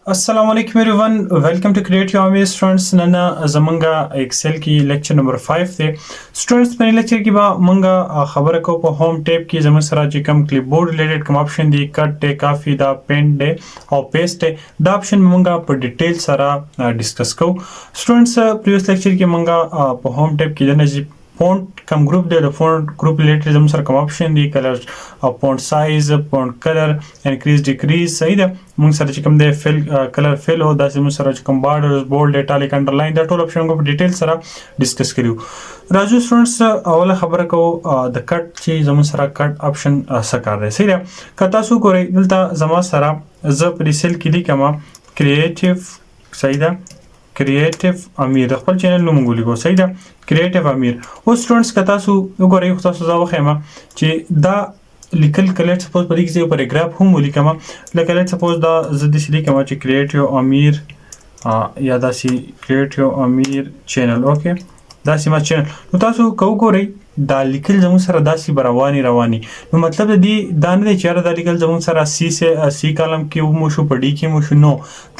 السلام علیکم ایوریون ویلکم ټو کریټ یور امیز سټوډنټس نن زمونږه ایکسل کې لیکچر نمبر 5 دی سټوډنټس په لیکچر کې به مونږه خبره کوو په هوم ټیب کې زموږ سره چې کوم کلیپ بورډ ریلیټډ کوم اپشن دی کټ دی کافي دا پین دی او پیسټ دی دا اپشن مونږه په ډیټیل سره ډیسکس کوو سټوډنټس پریویس لیکچر کې مونږه په هوم ټیب کې د فونټ کم ګروپ دی د فونټ ګروپ ریلیټډ زموږ سره کوم اپشن دی کلر او فونټ سایز فونټ کلر انکریز ډیکریز صحیح ده موږ سره چې کوم دی فل کلر فل او داسې موږ سره چې کوم بارډرز بولډ ایټالیک انډرلاین دا ټول اپشن په ډیټیل سره ډیسکس کړو راځو سټوډنټس اوله خبره کوو د کټ چې زموږ سره کټ اپشن څه کار دی صحیح ده که تاسو ګورئ دلته زما سره زه په دې سیل کې لیکم کریټیو صحیح ده کریټیو امیر د خپل چینل نوم ولیکو صحیح ده کریټیو امیر او سټوډنټس که تاسو وګورئ تاسو زه وښیم چې دا لیکل کله سپوز په دې کې یو پیراګراف هم ولیکم لکه لیټ سپوز دا زه د لیکم چې کریټیو امیر یا داسې کریټیو امیر چینل اوکے داسې ما چینل نو تاسو که وګورئ دا لیکل زموږ سره داسې رواني نو مطلب د دې دا نه دی چې یاره دا لیکل زموږ سره سی کالم کې مو شو په ډي کې مو شو نو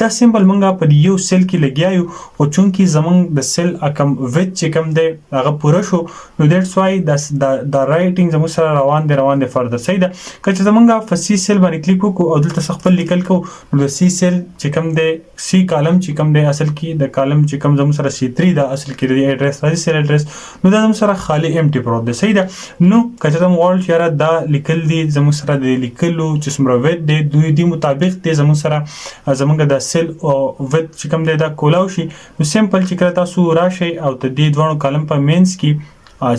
دا سمبل مونږه په یو سیل کې لګیا یو او چونکې زموږ د سیل کم ویت چې کم دی هغه پوره شو نو دیټس وای دا رایټینګ زموږ سره روان دی فردر صحیح ده که چې زمونږه په سی سیل باندې کلیک وکړو او دلته خپل لیکل کوو نو د سی سیل چې کم دی سی کالم چې کم دی اصل کې د کالم چې کم زموږ سره سی 3 دا اصل کې د ایډریس راځي سیل ایډریس نو دا زموږ سره خالی امټي پروت دی صحیح ده نو که چې موږ غواړو چې یاره دا لیکل دي زموږ سره د لیکلو چې څومره ویت دی دوی دې مطابق دی زموږ سره زموږ د سیل ویت چې کوم دی دا کولاو شي نو سمپل چې کله تاسو راشئ او د دې دوه کالم په مینس کې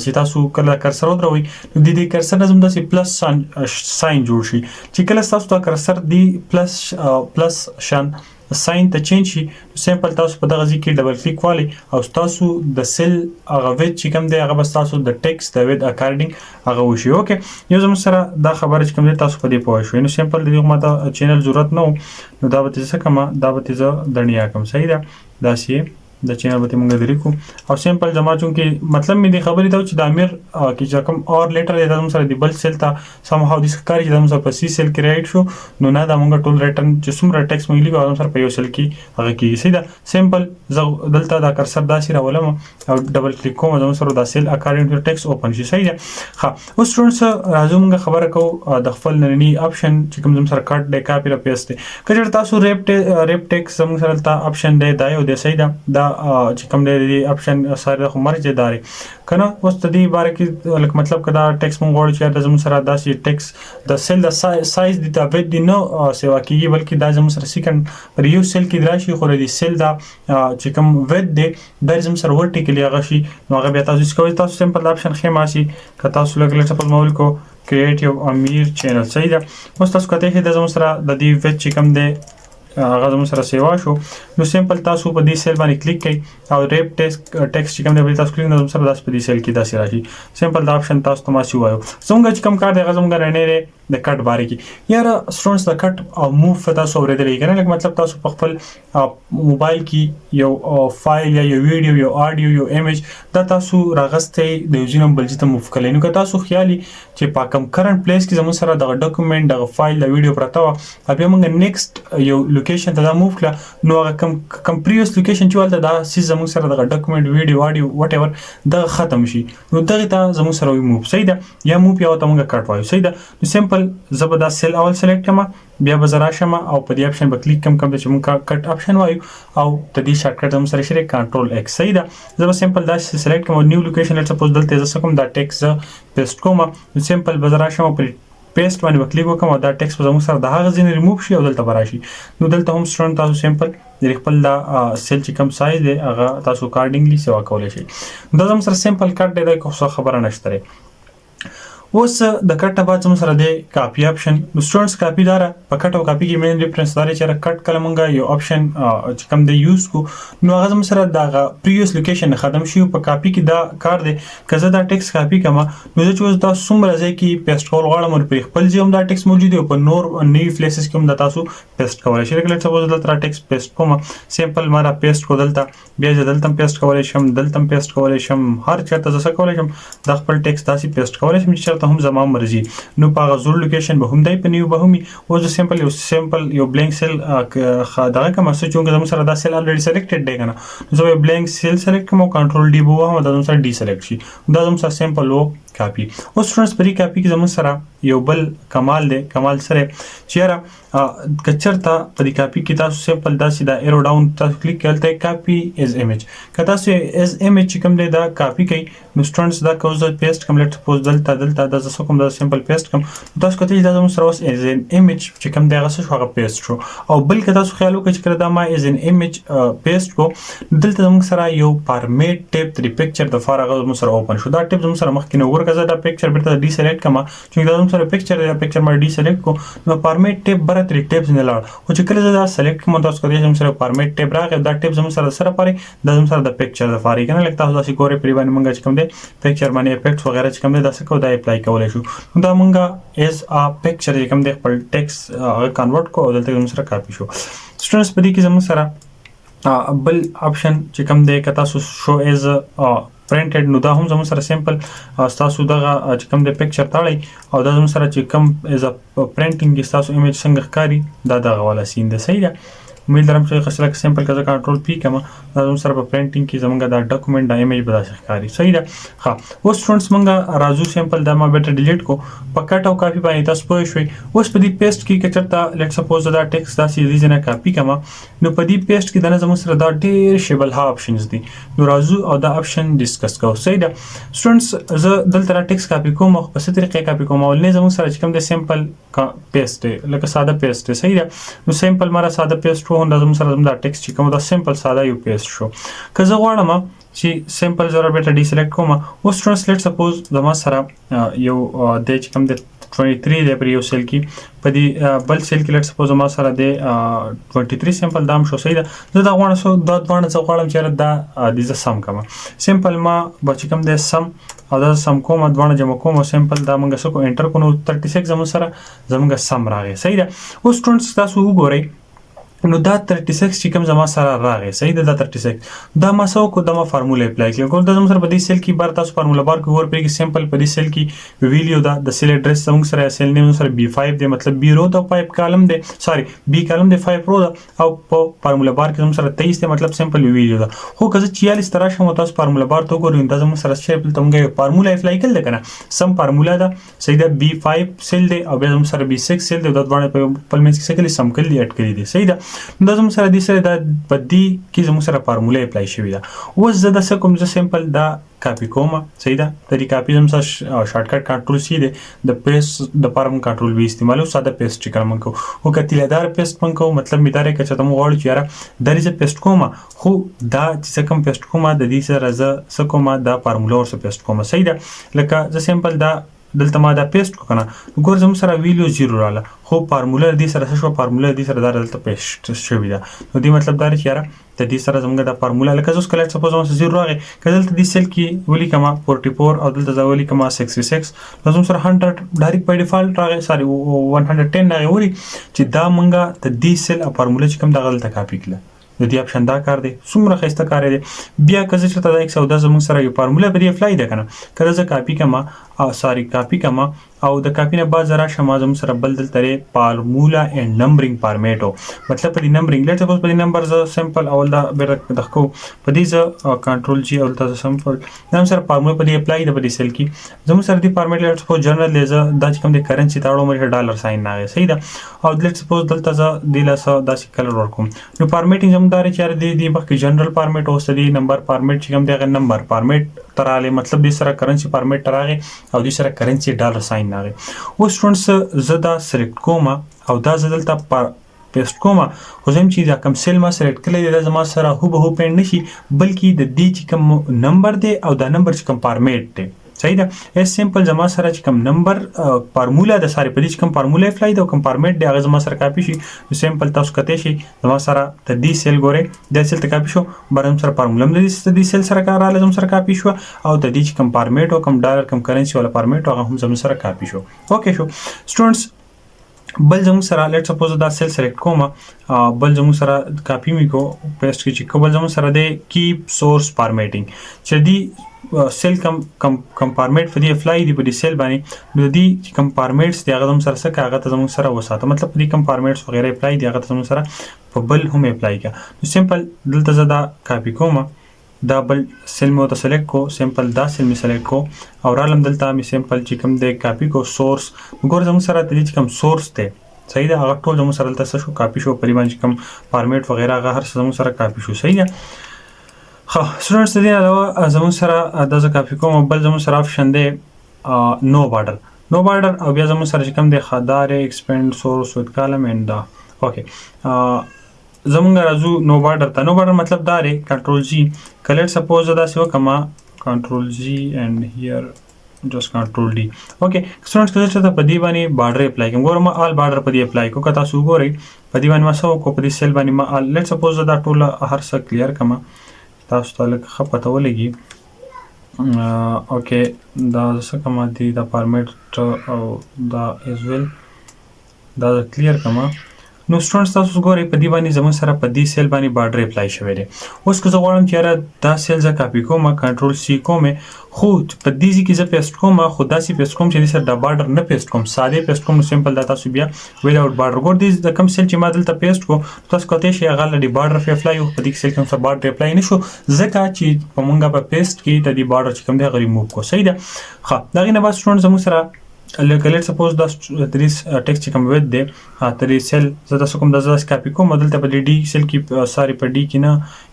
چې تاسو کله کرسر ودروي نو د دې کرسر نه زموږ داسې پلس ساين جوړ شي چې کله تاسو دا کرسر دی پلس شان ساين ته چینج شي سمپل تاسو په دغه ځای کې ډبل کلیک والی او تاسو د سیل هغه ویت چې کوم دی هغه بس تاسو د ټیکس د ویت اکارډینګ هغه وشي اوکے یو زموږ سره دا خبره چې کوم دی تاسو په دې پوه شئ نو سمپل د دې ماته چینل ضرورت نه نو دا به څه کوم دا به څه دنیا کوم صحیح ده دا شی د چینل به موږ لري کو او سمپل جما چونکه مطلب مې د خبرې دا چې د امیر کې چې کوم اور لیټر د زموږ سره د بل سیل ته سم هاو د ښکاری چې زموږ په سی سیل کې رائټ شو نو نه دا موږ ټول ریټرن چې څومره ټیکس موږ لیکو زموږ سره په یو سیل کې هغه کې صحیح ده سمپل زه دلته دا کرسر داسې راولم او ډبل کلیک کوم زموږ سره د سیل اکارډینګ ټو ټیکس اوپن شي صحیح ده ها اوس سټوډنټس راځو موږ خبره کوو د خپل نننی اپشن چې کوم زموږ سره کټ دی کاپی را پیسټ دی کله تاسو ریپ ټیکس زموږ سره تا اپشن دی دا یو دی صحیح ده دا چې کوم دی اپشن سره خو مرجه داري کنه اوس د دې باره کې لکه مطلب کدا ټیکس مونږ غواړو چې د زموږ سره داسې ټیکس د سیل د سایز د تابع دي نو سیوا کیږي بلکې دا زموږ سره سیکنډ پر یو سیل کې دراشي خو د سیل دا چې کوم ویت دی د زموږ سره ورټیکلی هغه شي نو هغه بیا تاسو کوی تاسو سمپل اپشن خېما شي که تاسو لګل سپل مول کو کریټیو امیر چینل صحیح ده اوس تاسو کته د زموږ سره د دې ویت چې کوم دی هغه زموږ سره سیوا شو نو سمپل تاسو په دې سیل باندې کلیک کړئ او ریپ ټیکس چې کوم دی تاسو کلیک نه زموږ سره داس په دې سیل کې داسې راشي سمپل دا اپشن تاسو ته ماشي وایو څنګه چې کوم کار دی هغه زموږ رانه د کټ باره کې یاره سټوډنټس د کټ او موو تاسو اورېدلې کنه لکه مطلب تاسو په خپل موبایل کې یو فایل یا یو ویډیو یو اډیو یو ایمیج دا تاسو راغستې د یو ځینم بل ځای ته موو کړئ نو که تاسو خیالي چې په کوم کرنٹ پلیس کې زموږ سره د ډاکومېنټ د فایل د ویډیو پرته و بیا موږ نیکسټ یو لوکیشن ته دا موو کړه نو هغه کم پریویس لوکیشن چې ولته دا سیس زموږ سره د ډاکومېنټ ویډیو اډیو وات ایور دا ختم شي نو دغه ته زموږ سره وي موو صحیح ده یا موو یا ته موږ کټ وایو صحیح ده نو سمپل زبر دا سیل اول سلیکټ کما بیا به زرا شمه او په دې اپشن به کلیک کوم چې موږ کټ اپشن وایو او د دې شارټ کټ هم سره شری کنټرول ایکس صحیح ده زه سمپل دا سلیکټ کوم نیو لوکیشن لیټس سپوز دلته زه کوم دا ټیکس پیسټ کوم نو سمپل به زرا شمه په پیسټ باندې کلیک وکم او دا ټیکس په زموږ سره د هغه ځین ریموو شي او دلته براشي نو دلته هم سټوډنټ تاسو سمپل د خپل دا سیل چې کوم سایز دی هغه تاسو اکارډینګلی سیوا کولای شئ دا زموږ سره سمپل کټ دی دا کوم خبره نشته اوس د کټ نه بعد زموږ سره دی کاپی اپشن نو سټوډنټس کاپی دار په کټ او کاپی کې مین ډیفرنس دا چې کټ کله مونږه یو اپشن چې کوم دی یوز کو نو هغه زموږ سره دا پریویس لوکیشن ختم شي په کاپی کې دا کار دی که زه دا ټیکس کاپی کوم نو زه چې دا څومره ځای کې پیسټ کول غواړم او په خپل ځای هم دا ټیکس موجود دی په نور نیو پلیسز کې هم دا تاسو پیسټ کولای شئ لکه سپوز دلته ټیکس پیسټ کوم سمپل ما را پیسټ کو دلته بیا دلته پیسټ کولای شم دلته پیسټ کولای شم هر چاته زه کولای شم د خپل ټیکس داسې پیسټ کولای شم چې ورته هم زما مرزي نو په غزور لوکیشن به هم دای په نیو به هم او زه سیمپل یو بلانک سیل دغه کوم څه چې زموږ سره دا سیل الریډي سلیکټډ دی کنه زه بلانک سیل سلیکټ کوم کنټرول ډی به هم دا زموږ سره ډی سلیکټ شي دا زموږ سره سیمپل وو کاپی اوس سټوډنټس په دې کاپی کې زموږ سره یو بل کمال دی کمال سره چیرې کچرته په دې کاپی کې تاسو سیمپل داسې دا ایرو ډاون تاسو کلیک کړئ کاپی از ایمیج که تاسو از ایمیج کوم دی دا کاپی کوي نو سټوډنټس دا کوز پیسټ کوم لیټ سپوز دلته دا زه کوم دا سیمپل پیسټ کوم تاسو کته دا زموږ سره اوس از ان ایمیج چې کوم دی هغه څه هغه پیسټ شو او بل که تاسو خیال وکړئ چې کړه دا ما از ان ایمیج پیسټ کو دلته زموږ سره یو فارمیټ ټیپ د پکچر د فارغ زموږ سره اوپن شو دا ټیپ زموږ سره مخکې نو ورکه دا پکچر بیرته ډی سلیکټ کما چې دا زموږ سره پکچر دی پکچر ما ډی سلیکټ کو نو فارمیټ ټیپ بره تر ټیپس نه لاړ او چې کله دا سلیکټ کوم تاسو کوی زموږ سره فارمیټ ټیپ راغی دا ټیپ زموږ سره پاره دا زموږ سره د پکچر د فارغ کنه لکه تاسو داسې ګوري پری باندې مونږ چې کوم دی پکچر باندې افیکټس وغیرہ چې کوم دی دا څه کو دا اپلای کولای شو دا مونږه از ا پکچر چې کوم دی خپل ټیکس کنورټ کو او دلته زموږ سره کاپی شو سټوډنټس په دې کې زموږ سره بل اپشن چې کوم دی که تاسو شو از پرنټډ نو دا هم زموږ سره سیمپل تاسو دغه چې کوم د پکچر تاړئ او دا زموږ سره چې کوم از پرنټینګ تاسو ایمیج څنګه ښکاري دا دغه والا سین دی صحیح ده امید لرم چې خاصه سیمپل کزه کنټرول پی کما دا زموږ سره په پرنټینګ کې زموږ دا ډاکومنت دا ایمیج به داسې ښکاري صحیح ده ښه اوس سټوډنټس مونږ راځو سیمپل دا ما بیٹر ډیلیټ کو په کټ او کاپی باندې تاسو پوه شئ اوس په دې پیسټ کې کچرته لیټ سپوز دا ټیکس دا سیریز نه کاپی کما نو په دې پیسټ کې دا زموږ سره دا ډیر شیبل ها اپشنز دي نو راځو او دا اپشن ډیسکس کوو صحیح ده سټوډنټس زه دلته ټیکس کاپی کوم او په څه طریقې کاپی کوم او نه زموږ سره چې کوم د سیمپل پیسټ لکه ساده پیسټ صحیح ده نو سیمپل مره ساده پیسټ وو دا زموږ سره دا ټیکس چې کوم دا سیمپل ساده یو پیسټ شو که زه غواړم چې سیمپل زره بیٹر ډی سلیکټ کوم اوس ټرانسلیټ سپوز زما سره یو د چې کوم د 23 دی پر یو سیل کې په دې بل سیل کې لیټ سپوز ما سره د 23 سیمپل دام شو صحیح ده زه دا غواړم سو دا دوانه څه غواړم چې دا د ز سم کوم سیمپل ما بچ کوم د سم او دا سم کوم دوانه جمع کوم سیمپل دا موږ سکو انټر کو نو 36 زموږ سم راغی صحیح ده اوس سټوډنټس تاسو وګورئ نو دا 36 چې کوم زما سره راغی صحیح ده دا 36 دا ما سو کو دا ما فارموله اپلای کړم دا زما سره په دې سیل کې بار تاسو فارموله بار کې ور پرې کې سیمپل په دې سیل کې ویلیو دا د سیل اډرس زموږ سره سیل نیم سره B5 دی مطلب B رو دا 5 کالم دی سوري B کالم دی 5 رو دا او په فارموله بار کې زموږ سره 23 دی مطلب سیمپل ویلیو دا خو که 44 تر شم تاسو فارموله بار ته وګورئ دا زموږ سره شیپل تمګه فارموله اپلای کړل کنه سم فارموله دا صحیح ده B5 سیل دی او بیا زموږ سره B6 سیل دی دا دوه په پلمنس کې څه کلی سم کړل اډ کړی دی صحیح ده دا زموږ سره دې سره دا بدی کې زموږ سره فارموله اپلای شوی ده اوس زه د څه کوم زه سیمپل دا کاپی کوم صحیح ده د دې کاپی زم سره شارټکټ کنټرول سی دی د پیسټ د پارم کنټرول وی استعمالو ساده پیسټ چې کوم کو او کتیلدار پیسټ من کو مطلب میدارې کچته مو غواړم چې یاره د دې پیسټ کوم خو دا چې کوم پیسټ کوم د دې سره زه څه کوم دا فارموله ور سره پیسټ کوم صحیح ده لکه زه سیمپل دا دلته ما دا پیسټ کو کنه ګور زموږ سره ویلیو 0 رااله خو فارموله دې سره شو فارموله دې سره دلته پیسټ شوی ده نو دې مطلب دا چې یاره د دې سره زموږ د فارموله لکه زوس کله سپوز ما 0 راغی کله دلته دې سیل کې ولي کما 44 او دلته ولي کما 66 لازم سره 100 ډایرکټ په ډیفالت راغی سوري 110 راغی ولي چې دا مونږه د دې سیل فارموله چې کوم دغه دلته کاپی کړل د دې اپشن دا کار دی څومره خسته کار دی بیا کزه چې دا 110 زموږ سره یو فارموله به اپلای ده کنه کله زه کاپی کما سوري کاپی کما او د کاپی نه بعد زرا شمه زموږ سره بل دلته فارمولا اینڈ نمبرینګ فارمیټو مطلب په دې نمبرینګ لیټ سپوز په دې نمبر ز سیمپل اول دا به دغه په دې ز کنټرول جی اول تاسو سیمپل نام سره فارمولا په دې اپلای ده په دې سیل کې زموږ سره دې فارمیټ لیټ سپوز جنرال لیزر دا چې کوم د کرنسی تاړو مې ډالر ساين نه صحیح ده او لیټ سپوز دلته ز د لاسه داسې کلر ورکوم نو فارمیټینګ زموږ دار چې دې بخې جنرال فارمیټ او سدي نمبر فارمیټ چې کوم دغه نمبر فارمیټ تراله مطلب دې سره کرنسی فارمیټ تراغه او دې سره کرنسی ډالر ساين نه او سټوډنټس زدا سلیکټ کوم او دا زدلته پیسټ کوم خو زم چې دا کوم سیل ما سلیکټ کړی دا زما سره هو به پېند نشي بلکې د دې چې کوم نمبر دی او دا نمبر چې کوم فارمیټ دی صحیح ده اس سیمپل زما سره چې کوم نمبر فارموله د ساري په دې چې کوم فارموله اپلای دا کوم فارمیټ دی هغه زما سره کاپی شي سیمپل تاسو کته شي زما سره د دې سیل ګوره د سیل ته کاپی شو برم سره فارموله د دې سیل سره کار لازم سره کاپی شو او د دې چې کوم فارمیټ او کوم ډالر کوم کرنسی ولا فارمیټ هغه هم زما سره کاپی شو اوکې شو سټوډنټس بل زموږ سره لیټ سپوز دا سیل سلیکټ کوم بل زموږ سره کاپی می کو پیسټ کی چې بل زموږ سره دی کیپ سورس فارمیټینګ چې دی سیل کم فارمیټ په دې اپلای دی په دې سیل باندې نو دی چې کم فارمیټس دی هغه زموږ سره څه هغه ته زموږ سره وساته مطلب په دې کم فارمیټس وغیرہ اپلای دی هغه ته زموږ سره په بل هم اپلای کا نو سمپل دلته زه دا کاپی کوم دا بل سیل مو ته سلیکټ کو سمپل دا سیل می سلیکټ کو او رالم دلته می سمپل چې کوم دی کاپی کو سورس وګور زموږ سره د دې کوم سورس دی صحیح ده هغه ټول زموږ سره دلته شو کاپی شو پرې باندې کوم فارمیټ وغیرہ هغه هر څه زموږ سره کاپی شو صحیح ده ها سټوډنټس د دې علاوه زموږ سره د ز کاپی کوم بل زموږ سره آپشن دی نو بارډر او بیا زموږ سره چې کوم دی خدار ایکسپاند سورس وذ کالم اینڈ دا اوکې زمونږ راځو نو بارډر مطلب دا دی کنټرول جی کلیټ سپوز دا څه وکما کنټرول جی اینڈ هیر just control D okay students کله چې په دې باندې بارډر اپلای کوم ګورم آل بارډر په دې اپلای کو کتا سو ګورئ په دې باندې ما سو کو په دې سیل باندې ما آل لیټ سپوز دا ټول هر څه کلیر کما تاسو ته لکه خپته ولګي اوکې دا څه کما دي دا فارمیټ او دا از ویل دا کلیر کما نو سټوډنټس تاسو ګورئ په دې باندې زموږ سره په دې سیل باندې بارډر اپلای شوی دی اوس که زه غواړم چې یاره دا سیل زه کاپی کوم کنټرول سی کوم خو په دې ځای کې زه پیسټ کوم خو داسې پیسټ کوم چې دې سره دا بارډر نه پیسټ کوم ساده پیسټ کوم نو سمپل دا تاسو بیا ویداوټ بارډر ګور دې د کوم سیل چې ما دلته پیسټ کو تاسو کولی شئ هغه لري بارډر په اپلای په دې سیل کې سره بارډر اپلای نشو ځکه چې په مونږه په پیسټ کې د دې بارډر چې کوم دی هغه ریموو کو صحیح ده ښه دا غینه بعد سټوډنټ زموږ سره لیټ سپوز دا تریس ټیکسټ چې کوم وید دی ترې سیل زه تاسو کوم د زاس کاپی کوم دلته په ډي سیل کې ساری په ډي کې نه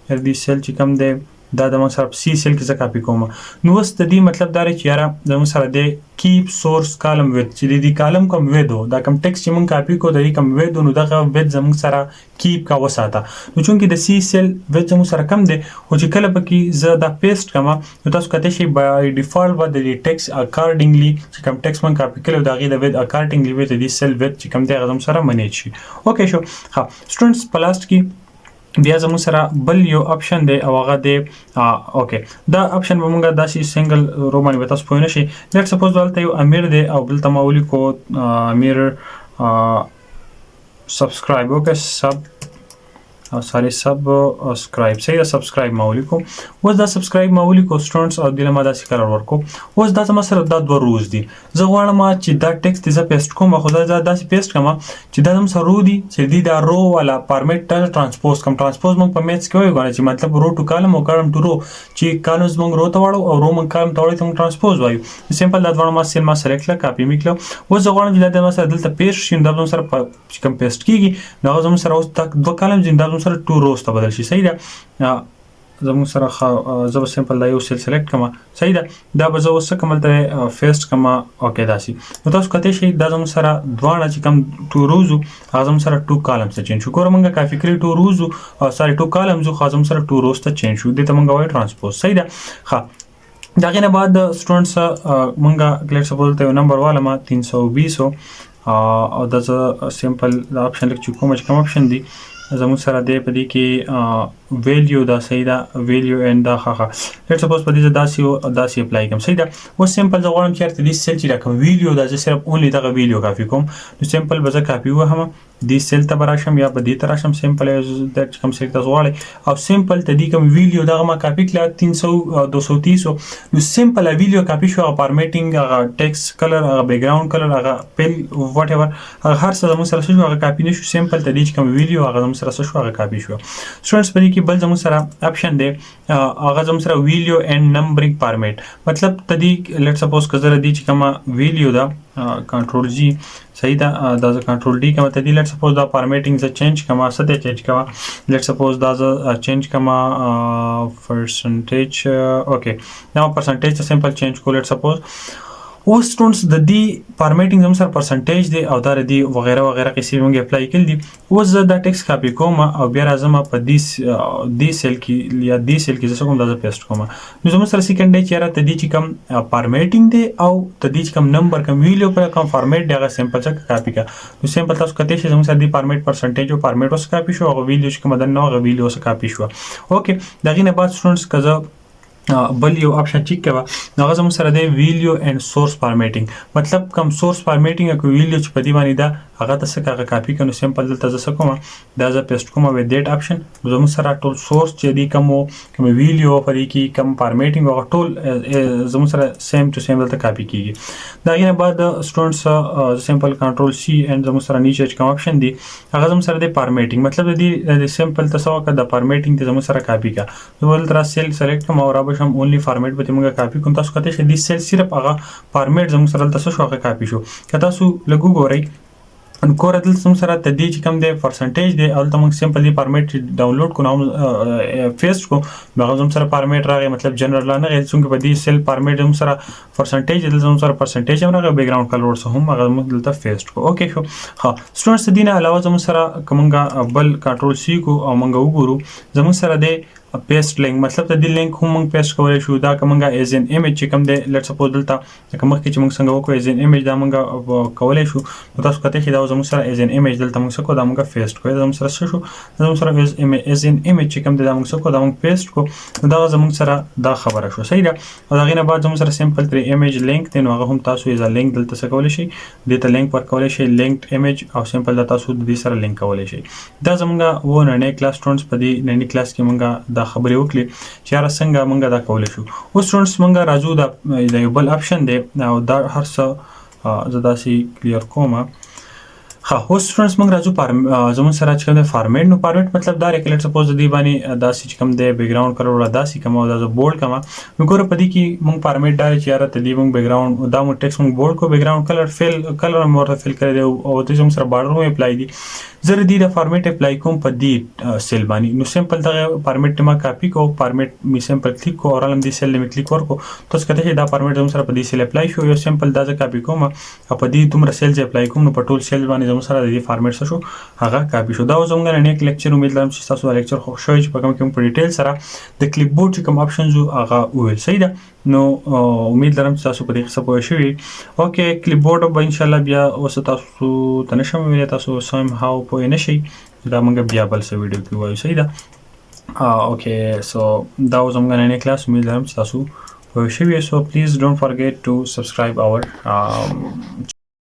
یار دی سیل چې کوم دی دا د موږ سره سی سیل کې زه کاپی کوم نو اوس د دې مطلب دا چې یاره د موږ سره دی کیپ سورس کالم وید چې د کالم کوم وید دا کوم ټیکسټ چې موږ کاپی کو د دې کوم وید نو دغه وید زموږ سره کیپ کا وساته نو چونکې د سی سیل وید زموږ سره کم دی خو چې کله پکې زه دا پیسټ کما نو تاسو کته شي بای ډیفالت به د ټیکسټ اکارډینګلی چې کوم ټیکسټ موږ کاپی کړو دا غي د وید اکارډینګلی وید د سیل وید چې کوم دی هغه زموږ سره منیج شي اوکې شو ها سټوډنټس پلاست کې بیا زموږ سره بل یو اپشن دی او هغه دی اوکې دا اپشن به موږ داسې سنگل رو باندې به تاسو پوه نه شئ لیټ سپوز دلته یو امیر دی او دلته ما ولیکو امیر سبسکرایب اوکې سبسکرایب صحیح ده سبسکرایب ما ولیکو اوس دا سبسکرایب ما ولیکو سټوډنټس او دله ما داسې قرار ورکو اوس دا زما سره دا 2 روز دي زه غواړم چې دا ټیکسټ زه پیسټ کوم خو دا داسې پیسټ کوم چې دا زما سره رو دي چې دی دا رو والا فارمیټ ټرانسپوز موږ په میث کې وایو چې مطلب رو ټو کالم او کالم ټو رو چې کالمز موږ رو ته واړو او رو موږ کالم ته واړو ته موږ ټرانسپوز وایو سمپل دا ډول ما سیل ما سلیکټ کړ کاپی می کړو اوس زه غواړم چې دا زما سره دلته پیسټ شي دا زما سره کوم پیسټ کیږي نو زما سره اوس 2 کالم زنده زما سره 2 روز ته بدل شي صحیح ده زموږ سره زه به سمپل دا یو سیل سلیکټ کما صحیح ده دا به زه اوس کوم ته فیسټ کما اوکې داسې نو تاسو کته شي دا زموږ سره دواړه چې کوم 2 روز هغه زموږ سره 2 کالم ته چینج شو ګوره موږ کافي کړی 2 روز سوري 2 کالم زو خاصم سره 2 روز ته چینج شو دې ته موږ وایو ټرانسپوز صحیح ده ښه دا غینه بعد سټوډنټس موږ کلیک سپوز ته نمبر والا ما 320 او دا سمپل دا اپشن لیک چې کوم اپشن دی زموږ سره دی په دې کې ویلیو دا صحیح ده ویلیو اینڈ دا ښه لیټ سپوز په دې داسې اپلای کوم صحیح ده اوس سمپل زه غواړم چې هرته دې سیل چې راکوم ویلیو دا زه صرف اونلی دغه ویلیو کافي کوم نو سمپل به زه کاپي وهم دې سیل ته به راشم یا به دې ته راشم سمپل د کوم سیل تاسو غواړئ او سمپل ته دې کوم ویلیو دغه ما کاپي کړه 230 نو سمپل ویلیو کاپي شو فارمیټینګ هغه ټیکسټ کلر هغه بیک گراوند کلر هغه پیل واټ ایور هغه هر څه زموږ سره شو هغه کاپي نشو سمپل ته دې کوم ویلیو هغه زموږ سره شو هغه کاپي شو سټوډنټس په دې کې بل زموږ سره اپشن دی هغه زموږ سره ویلیو اینڈ نمبرینګ فارمیټ مطلب ته دې لیټ سپوز که زه دې چې کومه ویلیو ده کنټرول جی صحیح ده دا زه کنټرول ډي کوم ته دې لیټ سپوز دا فارمیټینګ زه چینج کوم څه ته چینج کوم لیټ سپوز دا زه چینج کوم پرسنټیج اوکې دا پرسنټیج سمپل چینج کو لیټ سپوز اوس سټوډنټس د دې فارمیټینګ زموږ سره پرسنټیج دی او دا د وغیرہ وغیرہ قصې موږ اپلای کړل دي اوس زه دا ټیکسټ کاپی کوم او بیا راځم په دې سیل کې یا دې سیل کې زه کوم دا پیسټ کوم نو زموږ سره سیکنډ دی چې را ته دې چې کوم فارمیټینګ دی او ته دې چې کوم نمبر کوم ویلیو پر کوم فارمیټ دی هغه سمپل څخه کاپی کا نو سمپل تاسو کته شي زموږ سره دې فارمیټ پرسنټیج او فارمیټ وس کاپی شو او ویلیو چې کوم د نو هغه ویلیو وس کاپی شو اوکې دا غینه بعد سټوډنټس کزه بل یو اپشن چیک کوا هغه زموږ سره دی ویلیو اینڈ سورس فارمیټینګ مطلب کوم سورس فارمیټینګ او ویلیو چې په دې باندې دا هغه تاسو هغه کاپی کنو سمپل دلته زه کوم دا زه پیسټ کوم وذ دیټ اپشن زموږ سره ټول سورس چې دی کوم ویډیو پرې کې کوم فارمیټینګ او ټول زموږ سره سیم ټو سیم دلته کاپی کیږي دا غینه بعد سټوډنټس سمپل کنټرول سی اینڈ زموږ سره نیچه کوم اپشن دی هغه زموږ سره د فارمیټینګ مطلب د سمپل تاسو کا د فارمیټینګ ته زموږ سره کاپی کا ول تر سیل سلیکټ کوم او را به هم اونلی فارمیټ به موږ کاپی کوم تاسو کته چې د سیل صرف هغه فارمیټ زموږ سره تاسو شو هغه کاپی شو که تاسو لګو ګورئ ان کور دل سم سره تدې چې کوم د پرسنټیج دی او تم سمپل دی فارمیټ ډاونلوډ کو نو فیس کو هغه زم سره فارمیټ راغی مطلب جنرال نه غل څنګه په دې سیل فارمیټ زم سره پرسنټیج دل زم سره پرسنټیج هم راغی بیک گراوند کلر سره هم هغه دلته فیس کو اوکې شو ها سټوډنټس دینه علاوه زم سره کومګه بل کنټرول سی کو او منګه وګورو زم سره د پیسټ لینک مطلب د دې لینک هم موږ پیسټ کولای شو دا کومه ایز ان ایمیج چې کوم دی لیټ سپوز دلته کوم کې چې موږ څنګه وکړو ایز ان ایمیج دا موږ کولای شو نو تاسو کته چې دا زموږ سره ایز ان ایمیج دلته موږ څه کو دا موږ پیسټ کوو زموږ سره څه شو زموږ سره ایز ان ایمیج چې کوم دی دا موږ څه کو دا موږ پیسټ کو نو دا زموږ سره دا خبره شو صحیح ده او دا غینه بعد زموږ سره سمپل تر ایمیج لینک دی نو هغه هم تاسو ایز ا لینک دلته څه کولای شي د ته لینک پر کولای شي لینکډ ایمیج او سمپل دا تاسو د دې سره لینک کولای شي دا زموږ و نه کلاس سټوډنټس په دې نه کلاس کې موږ دا خبرې وکړي چې را څنګه موږ دا کولای شو اوس سټوډنټس موږ راځو دا یو بل اپشن دی او دا هر څه زه داسې کلیر کوم ها اوس سټوډنټس موږ راځو زموږ سره چې کوم فارمیټ نو فارمیټ مطلب دا لیټ سپوز دی باندې داسې چې کوم دی بیک گراوند کلر ولا داسې کوم او دا بولډ کوم نو ګوره په دې کې موږ فارمیټ دا چې یاره ته دی موږ بیک گراوند دا موږ ټیکس موږ بولډ کو بیک گراوند کلر فیل کلر مور فیل کړی او ته زموږ سره بارډر مو اپلای دی زه دې د فارمیټ اپلای کوم په دې سیل باندې نو سمپل دا فارمیټ ما کاپی کو فارمیټ می سمپل کلیک کو اور علم دې سیل می کلیک ورکو تاسو کته چې دا فارمیټ زموږ سره په دې سیل اپلای شو یو سمپل دا کاپی کوم او په دې تمره سیل چې اپلای کوم نو په ټول سیل باندې زموږ سره دې فارمیټ شو هغه کاپی شو دا زموږ نه نیک لیکچر امید لرم چې تاسو لیکچر خو شوي چې په کوم په ډیټیل سره د کلیپ بورډ چې کوم اپشنز هغه ویل صحیح ده نو امید لرم چې تاسو په دې څه پوه شئ اوکې کلیپ بورډ به ان شاء الله بیا اوس تاسو تنشم ویل تاسو سم هاو پوه نشئ دا موږ بیا بل څه ویډیو کې وایو صحیح ده اوکې سو دا زموږ نه کلاس امید لرم چې تاسو پوه شئ سو پلیز ډونټ فرګیټ ټو سبسکرایب اور